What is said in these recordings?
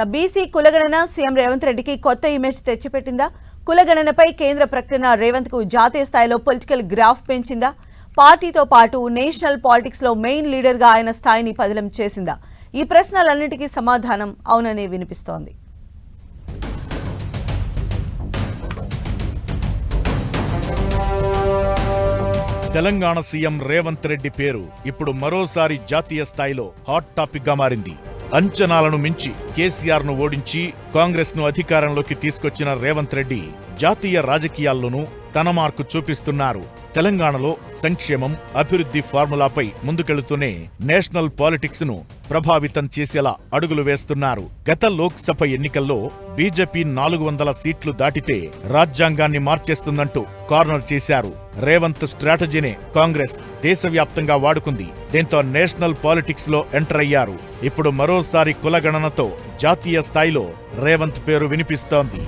BC కులగణన CM Revanth రెడ్డికి కొత్త ఇమేజ్ తెచ్చిపెట్టిందా? కులగణనపై కేంద్ర ప్రకటన రేవంత్ కు జాతీయ స్థాయిలో పొలిటికల్ గ్రాఫ్ పెంచిందా? పార్టీతో పాటు నేషనల్ పాలిటిక్స్ లో మెయిన్ లీడర్ గా ఆయన స్థాయిని పదిలం చేసిందా? ఈ ప్రశ్నలన్నిటికీ సమాధానం అవుననే వినిపిస్తోంది. తెలంగాణ సీఎం రేవంత్ రెడ్డి పేరు ఇప్పుడు మరోసారి జాతీయ స్థాయిలో హాట్ టాపిక్ గా మారింది. అంచనాలను మించి కేసీఆర్ ను ఓడించి కాంగ్రెస్ ను అధికారంలోకి తీసుకొచ్చిన రేవంత్ రెడ్డి జాతీయ రాజకీయాల్లోనూ తన మార్కు చూపిస్తున్నారు. తెలంగాణలో సంక్షేమం, అభివృద్ధి ఫార్ములాపై ముందుకెళుతూనే నేషనల్ పాలిటిక్స్ ను ప్రభావితం చేసేలా అడుగులు వేస్తున్నారు. గత లోక్సభ ఎన్నికల్లో బీజేపీ 400 సీట్లు దాటితే రాజ్యాంగాన్ని మార్చేస్తుందంటూ కార్నర్ చేశారు. రేవంత్ స్ట్రాటజీనే కాంగ్రెస్ దేశవ్యాప్తంగా వాడుకుంది. దీంతో నేషనల్ పాలిటిక్స్ లో ఎంటర్ అయ్యారు. ఇప్పుడు మరోసారి కులగణనతో జాతీయ స్థాయిలో రేవంత్ పేరు వినిపిస్తోంది.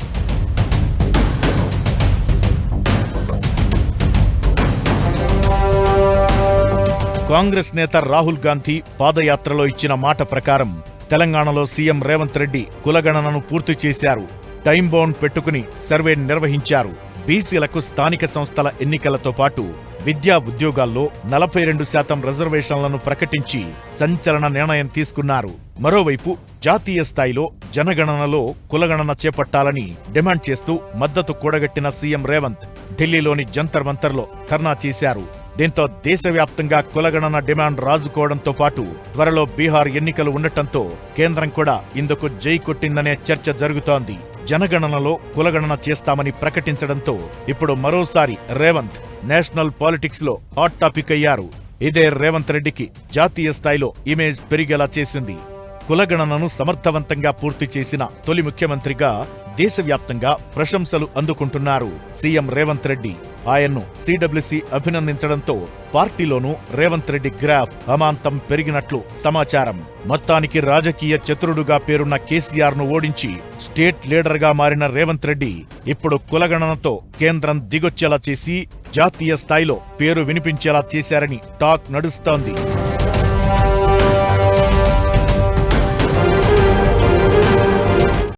కాంగ్రెస్ నేత రాహుల్ గాంధీ పాదయాత్రలో ఇచ్చిన మాట ప్రకారం తెలంగాణలో సీఎం రేవంత్ రెడ్డి కులగణనను పూర్తి చేశారు. టైం బౌండ్ పెట్టుకుని సర్వే నిర్వహించారు. బీసీలకు స్థానిక సంస్థల ఎన్నికలతో పాటు విద్యా ఉద్యోగాల్లో 42% రిజర్వేషన్లను ప్రకటించి సంచలన నిర్ణయం తీసుకున్నారు. మరోవైపు జాతీయ స్థాయిలో జనగణనలో కులగణన చేపట్టాలని డిమాండ్ చేస్తూ మద్దతు కూడగట్టిన సీఎం రేవంత్ ఢిల్లీలోని జంతర్ మంతర్లో ధర్నా చేశారు. దీంతో దేశవ్యాప్తంగా కులగణన డిమాండ్ రాజుకోవడంతో పాటు త్వరలో బీహార్ ఎన్నికలు ఉండటంతో కేంద్రం కూడా ఇందుకు జై కొట్టిందనే చర్చ జరుగుతోంది. జనగణనలో కులగణన చేస్తామని ప్రకటించడంతో ఇప్పుడు మరోసారి రేవంత్ నేషనల్ పాలిటిక్స్ లో హాట్ టాపిక్ అయ్యారు. ఇదే రేవంత్ రెడ్డికి జాతీయ స్థాయిలో ఇమేజ్ పెరిగేలా చేసింది. కులగణనను సమర్థవంతంగా పూర్తి చేసిన తొలి ముఖ్యమంత్రిగా దేశవ్యాప్తంగా ప్రశంసలు అందుకుంటున్నారు సీఎం రేవంత్ రెడ్డి. ఆయన్ను సిడబ్ల్యూసీ అభినందించడంతో పార్టీలోనూ రేవంత్ రెడ్డి గ్రాఫ్ అమాంతం పెరిగినట్లు సమాచారం. మొత్తానికి రాజకీయ చతురుడుగా పేరున్న కేసీఆర్ ను ఓడించి స్టేట్ లీడర్ గా మారిన రేవంత్ రెడ్డి ఇప్పుడు కులగణనతో కేంద్రం దిగొచ్చేలా చేసి జాతీయ స్థాయిలో పేరు వినిపించేలా చేశారని టాక్ నడుస్తోంది.